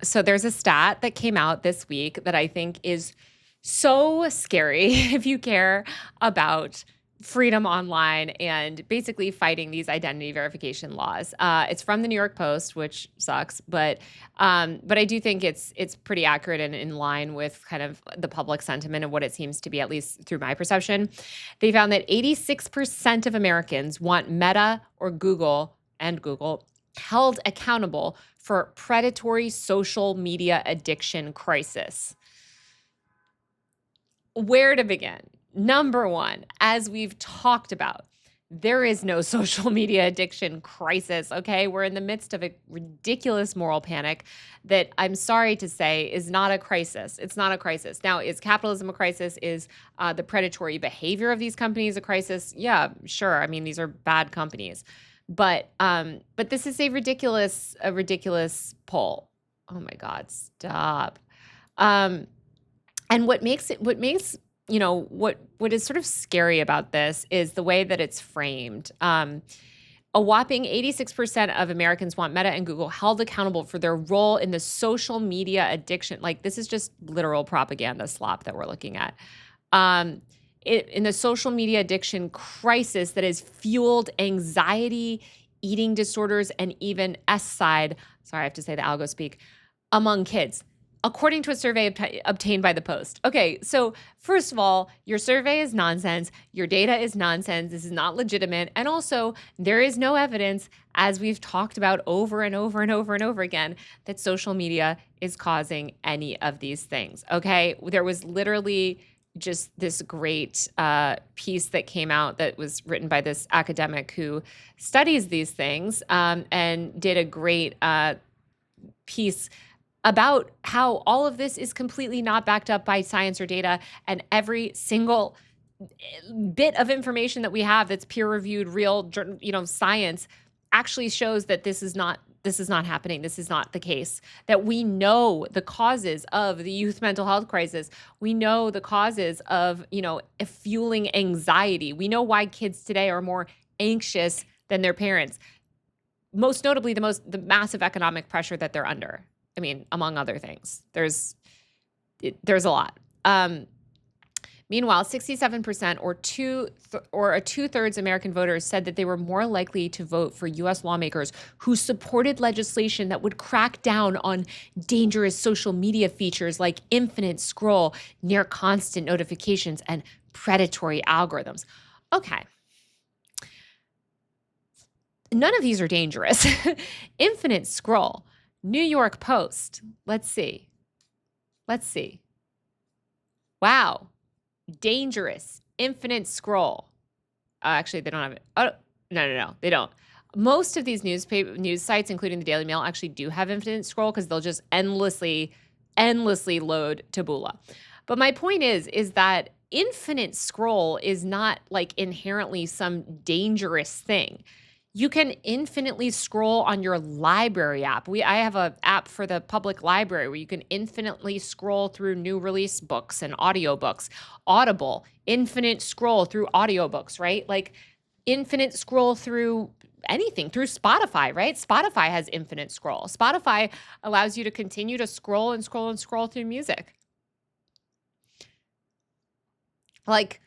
So there's a stat that came out this week that I think is so scary if you care about freedom online and basically fighting these identity verification laws. It's from the New York Post, which sucks, but I do think it's pretty accurate and in line with kind of the public sentiment of what it seems to be, at least through my perception. They found that 86% of Americans want Meta or Google held accountable for predatory social media addiction crisis. Where to begin? Number one, as we've talked about, there is no social media addiction crisis, okay? We're in the midst of a ridiculous moral panic that I'm sorry to say is not a crisis. It's not a crisis. Now, is capitalism a crisis? Is the predatory behavior of these companies a crisis? Yeah, sure. I mean, these are bad companies. But this is a ridiculous poll. Oh my God, stop. And what makes what is sort of scary about this is the way that it's framed. A whopping 86% of Americans want Meta and Google held accountable for their role in the social media addiction. Like, this is just literal propaganda slop that we're looking at. In the social media addiction crisis that has fueled anxiety, eating disorders, and even sorry, I have to say the algo speak, among kids, according to a survey obtained by the Post. Okay, so first of all, your survey is nonsense. Your data is nonsense. This is not legitimate. And also, there is no evidence, as we've talked about over and over and over and over again, that social media is causing any of these things. Okay, there was literally just this great piece that came out that was written by this academic who studies these things and did a great piece about how all of this is completely not backed up by science or data, and every single bit of information that we have that's peer-reviewed, real, science actually shows that this is not happening. This is not the case. That we know the causes of the youth mental health crisis. We know the causes of, fueling anxiety. We know why kids today are more anxious than their parents. Most notably, the massive economic pressure that they're under. I mean, among other things. There's a lot. Meanwhile, 67% or two-thirds American voters said that they were more likely to vote for U.S. lawmakers who supported legislation that would crack down on dangerous social media features like infinite scroll, near constant notifications, and predatory algorithms. Okay. None of these are dangerous. Infinite scroll. New York Post. Let's see. Wow. Dangerous. Infinite scroll. Actually, they don't have it. Oh, no. They don't. Most of these news sites, including the Daily Mail, actually do have infinite scroll because they'll just endlessly load Taboola. But my point is that infinite scroll is not like inherently some dangerous thing. You can infinitely scroll on your library app. I have an app for the public library where you can infinitely scroll through new release books and audiobooks. Audible, infinite scroll through audiobooks, right? Like infinite scroll through anything, through Spotify, right? Spotify has infinite scroll. Spotify allows you to continue to scroll and scroll and scroll through music. Like,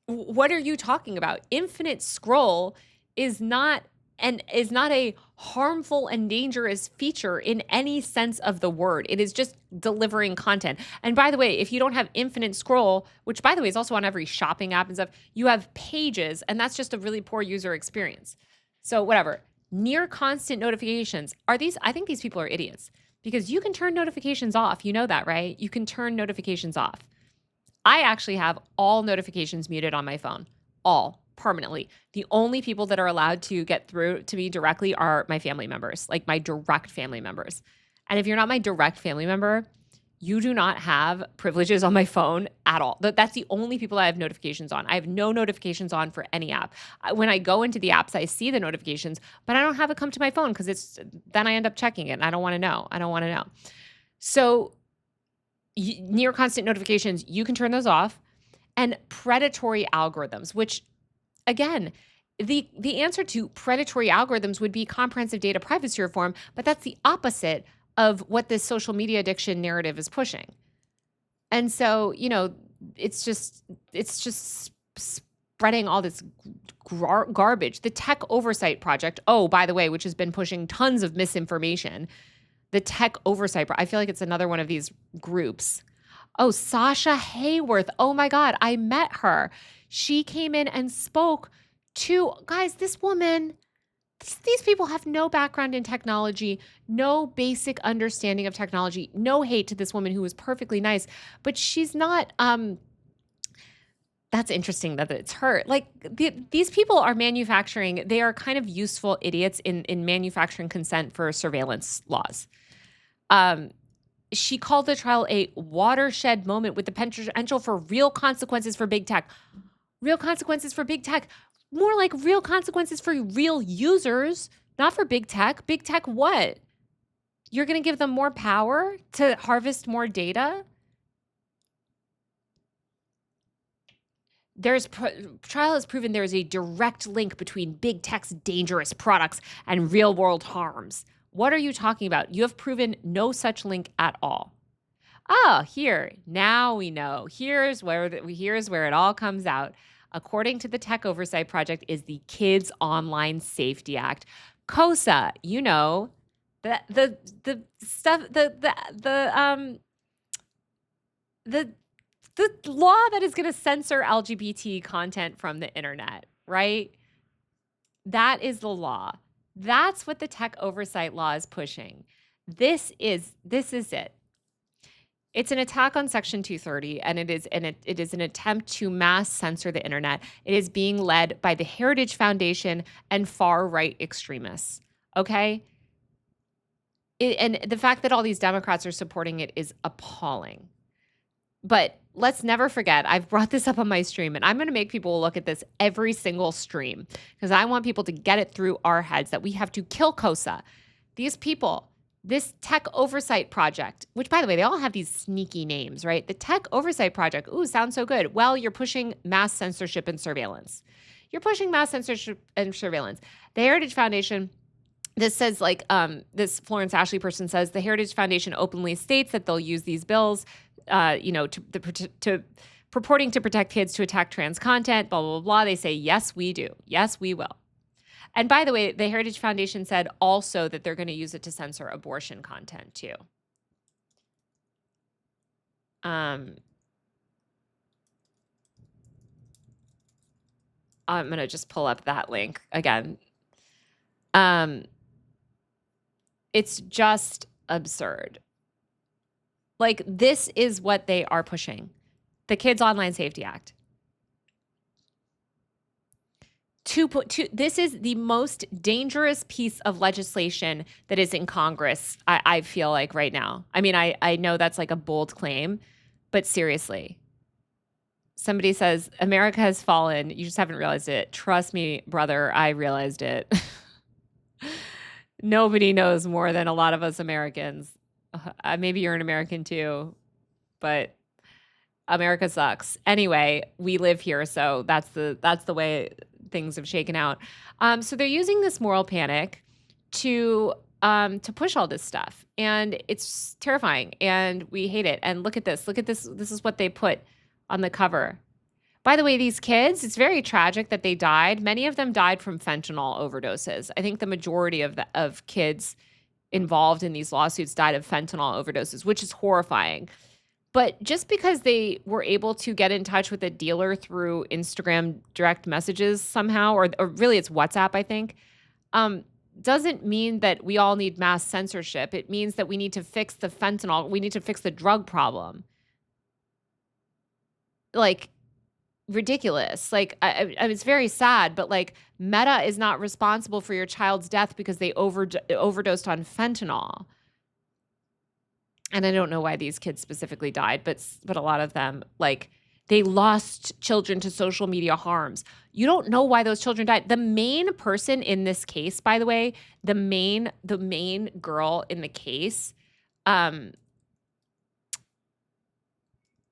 what are you talking about? Infinite scroll is not a harmful and dangerous feature in any sense of the word. It is just delivering content. And by the way, if you don't have infinite scroll, which by the way is also on every shopping app and stuff, you have pages, and that's just a really poor user experience. So whatever. Near constant notifications. I think these people are idiots because you can turn notifications off. You know that, right? You can turn notifications off. I actually have all notifications muted on my phone. All. Permanently. The only people that are allowed to get through to me directly are my family members, like my direct family members. And if you're not my direct family member, you do not have privileges on my phone at all. That's the only people I have notifications on. I have no notifications on for any app. When I go into the apps, I see the notifications, but I don't have it come to my phone because then I end up checking it and I don't want to know. So near constant notifications, you can turn those off. And predatory algorithms, which again, the answer to predatory algorithms would be comprehensive data privacy reform, but that's the opposite of what this social media addiction narrative is pushing. And so, it's just spreading all this garbage. The Tech Oversight Project, oh, by the way, which has been pushing tons of misinformation. The Tech Oversight, I feel like it's another one of these groups. Oh, Sasha Hayworth. Oh my God, I met her. She came in and spoke to, guys, this woman, these people have no background in technology, no basic understanding of technology, no hate to this woman who was perfectly nice, but she's not, that's interesting that it's her. Like these people are manufacturing, they are kind of useful idiots in manufacturing consent for surveillance laws. She called the trial a watershed moment with the potential for real consequences for big tech. Real consequences for big tech. More like real consequences for real users, not for big tech. Big tech what? You're going to give them more power to harvest more data? Trial has proven there is a direct link between big tech's dangerous products and real world harms. What are you talking about? You have proven no such link at all. Oh, here, now we know. Here's where it all comes out. According to the Tech Oversight Project, is the Kids Online Safety Act, KOSA. The stuff, the law that is going to censor LGBT content from the internet, right? That is the law. That's what the tech oversight law is pushing. This is it. It's an attack on Section 230, and it is an attempt to mass censor the internet. It is being led by the Heritage Foundation and far-right extremists, okay? And the fact that all these Democrats are supporting it is appalling. But let's never forget, I've brought this up on my stream, and I'm going to make people look at this every single stream because I want people to get it through our heads that we have to kill KOSA. These people, this Tech Oversight Project, which, by the way, they all have these sneaky names, right? The Tech Oversight Project, ooh, sounds so good. Well, you're pushing mass censorship and surveillance. You're pushing mass censorship and surveillance. The Heritage Foundation, this says this Florence Ashley person says, the Heritage Foundation openly states that they'll use these bills to purporting to protect kids to attack trans content, blah, blah, blah. They say, yes, we do. Yes, we will. And by the way, the Heritage Foundation said also that they're going to use it to censor abortion content too. I'm going to just pull up that link again. It's just absurd. Like, this is what they are pushing. The Kids Online Safety Act. This is the most dangerous piece of legislation that is in Congress, I feel like, right now. I mean, I know that's like a bold claim, but seriously. Somebody says, America has fallen. You just haven't realized it. Trust me, brother, I realized it. Nobody knows more than a lot of us Americans. Maybe you're an American too, but America sucks. Anyway, we live here, so that's the way things have shaken out. So they're using this moral panic to push all this stuff, and it's terrifying, and we hate it. And look at this. Look at this. This is what they put on the cover. By the way, these kids, it's very tragic that they died. Many of them died from fentanyl overdoses. I think the majority of kids involved in these lawsuits died of fentanyl overdoses, which is horrifying. But just because they were able to get in touch with a dealer through Instagram direct messages somehow, or really it's WhatsApp, I think, doesn't mean that we all need mass censorship. It means that we need to fix the fentanyl. We need to fix the drug problem. Like, ridiculous. Like, it's very sad, but like, Meta is not responsible for your child's death because they overdosed on fentanyl. And I don't know why these kids specifically died, but a lot of them, like, they lost children to social media harms. You don't know why those children died. The main person in this case, by the way, the main girl in the case,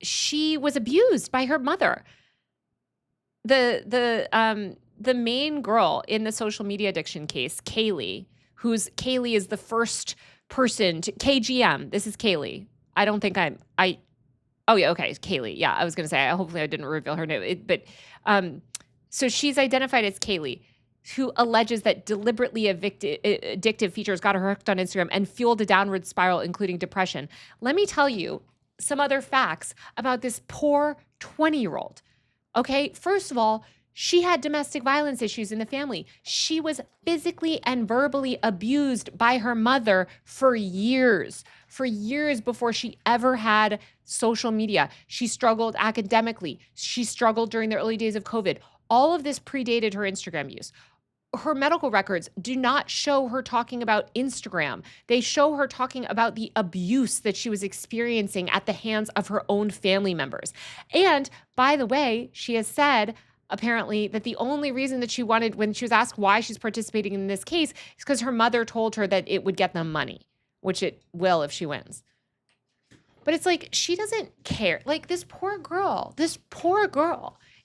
she was abused by her mother. The main girl in the social media addiction case, Kaylee is the first person to KGM. This is Kaylee. I don't think oh yeah, okay, it's Kaylee. Yeah, I was going to say, hopefully I didn't reveal her name. So she's identified as Kaylee, who alleges that deliberately addictive features got her hooked on Instagram and fueled a downward spiral, including depression. Let me tell you some other facts about this poor 20-year-old. Okay, first of all, she had domestic violence issues in the family. She was physically and verbally abused by her mother for years before she ever had social media. She struggled academically. She struggled during the early days of COVID. All of this predated her Instagram use. Her medical records do not show her talking about Instagram. They show her talking about the abuse that she was experiencing at the hands of her own family members. And by the way, she has said apparently that the only reason that she wanted, when she was asked why she's participating in this case, is because her mother told her that it would get them money, which it will if she wins. But it's like, she doesn't care. Like, this poor girl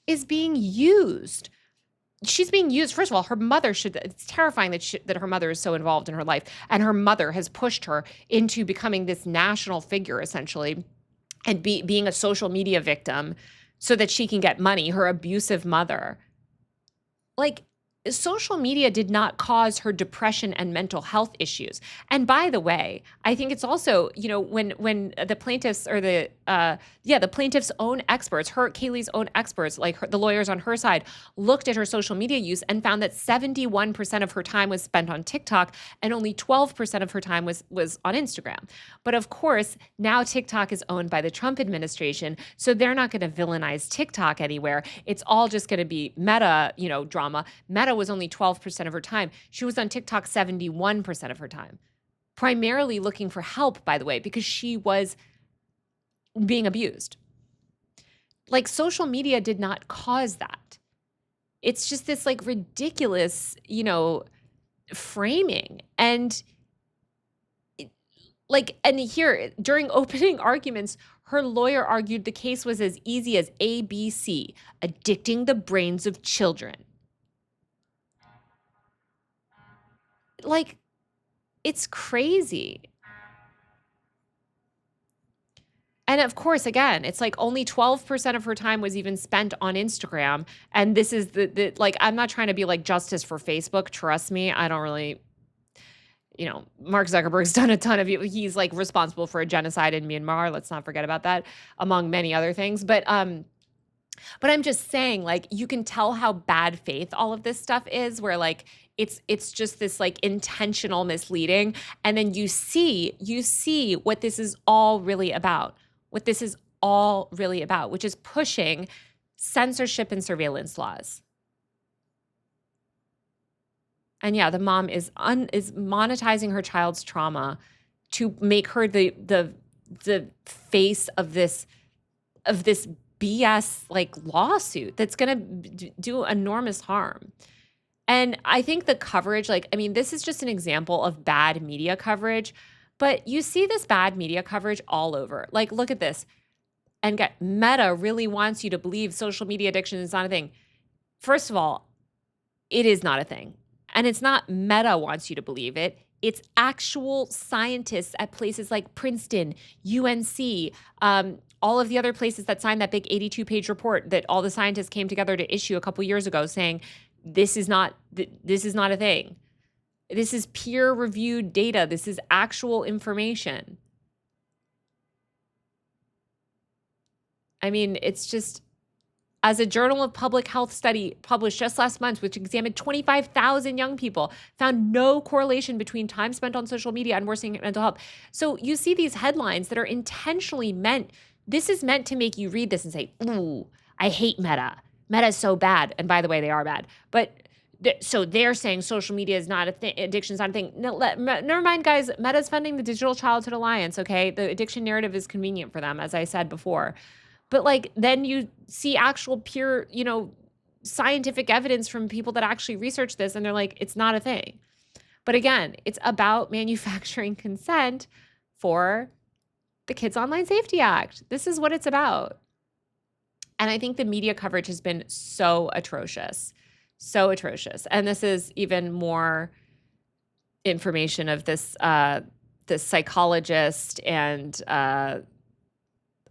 is being used. She's being used. First of all, her mother it's terrifying that her mother is so involved in her life. And her mother has pushed her into becoming this national figure, essentially, and being a social media victim so that she can get money, her abusive mother. Like, social media did not cause her depression and mental health issues. And by the way, I think it's also, when the plaintiffs or the plaintiff's own experts, Kaylee's own experts, like the lawyers on her side, looked at her social media use and found that 71% of her time was spent on TikTok and only 12% of her time was on Instagram. But of course, now TikTok is owned by the Trump administration, so they're not going to villainize TikTok anywhere. It's all just going to be Meta, drama. Meta was only 12% of her time. She was on TikTok 71% of her time, primarily looking for help, by the way, because she was being abused. Like, social media did not cause that. It's just this like ridiculous, framing. And here during opening arguments, her lawyer argued the case was as easy as ABC, addicting the brains of children. Like, it's crazy. And of course, again, it's like only 12% of her time was even spent on Instagram. And this is I'm not trying to be like justice for Facebook. Trust me, I don't really, Mark Zuckerberg's done a ton of, he's like responsible for a genocide in Myanmar. Let's not forget about that, among many other things. But I'm just saying, like, you can tell how bad faith all of this stuff is, where like, it's just this like intentional misleading. And then you see what this is all really about, which is pushing censorship and surveillance laws. And yeah, the mom is monetizing her child's trauma to make her the face of this BS like lawsuit that's going to do enormous harm. And I think the coverage, this is just an example of bad media coverage, but you see this bad media coverage all over. Like, look at this. And Meta really wants you to believe social media addiction is not a thing. First of all, it is not a thing. And it's not Meta wants you to believe it. It's actual scientists at places like Princeton, UNC, all of the other places that signed that big 82-page report that all the scientists came together to issue a couple years ago saying, this is not a thing. This is peer-reviewed data. This is actual information. It's just, as a Journal of Public Health study published just last month, which examined 25,000 young people, found no correlation between time spent on social media and worsening mental health. So you see these headlines that are intentionally this is meant to make you read this and say, ooh, I hate Meta. Meta is so bad. And by the way, they are bad. But so they're saying social media is not a thing, addiction is not a thing. No, never mind, guys. Meta's funding the Digital Childhood Alliance, okay? The addiction narrative is convenient for them, as I said before. But then you see actual pure, scientific evidence from people that actually research this, and they're like, it's not a thing. But again, it's about manufacturing consent for the Kids Online Safety Act. This is what it's about. And I think the media coverage has been so atrocious. And this is even more information of this this psychologist and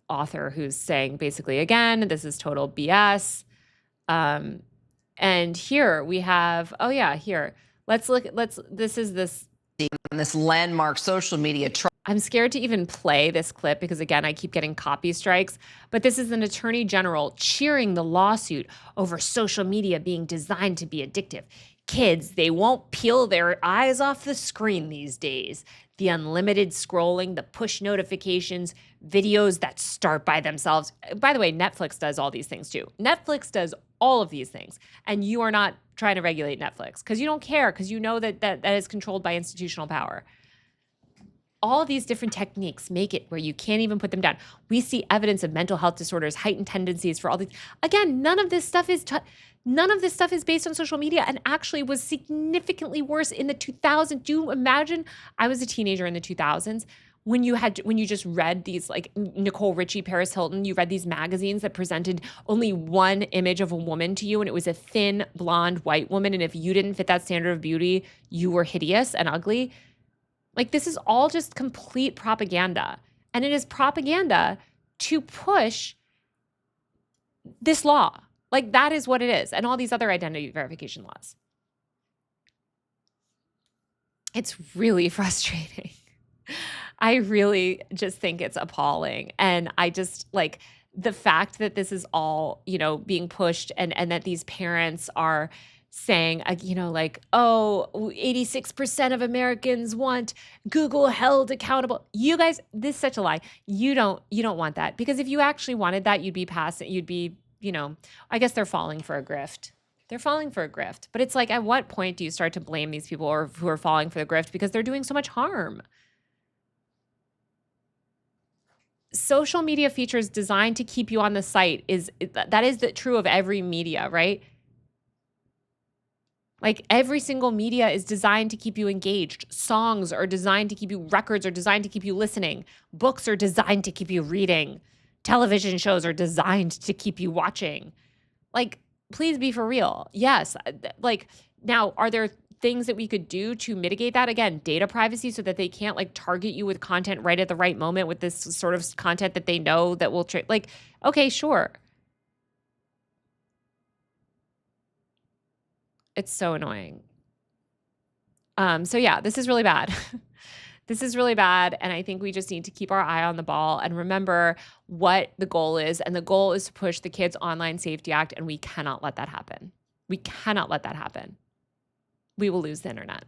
author who's saying basically, again, this is total BS. And here we have, oh yeah, here. This is this landmark social media trial. I'm scared to even play this clip because, again, I keep getting copy strikes. But this is an attorney general cheering the lawsuit over social media being designed to be addictive. Kids, they won't peel their eyes off the screen these days. The unlimited scrolling, the push notifications, videos that start by themselves. By the way, Netflix does all these things too. Netflix does all of these things. And you are not trying to regulate Netflix because you don't care, because you know that is controlled by institutional power. All of these different techniques make it where you can't even put them down. We see evidence of mental health disorders, heightened tendencies for all these. Again, none of this stuff is based on social media, and actually was significantly worse in the 2000s. Do you imagine? I was a teenager in the 2000s when you just read these, like Nicole Richie, Paris Hilton, you read these magazines that presented only one image of a woman to you, and it was a thin, blonde, white woman, and if you didn't fit that standard of beauty, you were hideous and ugly. Like, this is all just complete propaganda. And it is propaganda to push this law. Like, that is what it is. And all these other identity verification laws. It's really frustrating. I really just think it's appalling. And I just, like, the fact that this is all, being pushed and that these parents are saying, like, oh, 86% of Americans want Google held accountable. You guys, this is such a lie. You don't want that, because if you actually wanted that, you'd be, I guess they're falling for a grift. They're falling for a grift. But it's like, at what point do you start to blame these people who are falling for the grift because they're doing so much harm? Social media features designed to keep you on the site is true of every media, right? Like, every single media is designed to keep you engaged. Songs are designed to keep you, records are designed to keep you listening. Books are designed to keep you reading. Television shows are designed to keep you watching. Like, please be for real. Yes. Like, now, are there things that we could do to mitigate that? Again, data privacy, so that they can't, like, target you with content right at the right moment with this sort of content that they know that will, okay, sure. It's so annoying. So yeah, this is really bad. This is really bad. And I think we just need to keep our eye on the ball and remember what the goal is. And the goal is to push the Kids Online Safety Act. And we cannot let that happen. We cannot let that happen. We will lose the internet.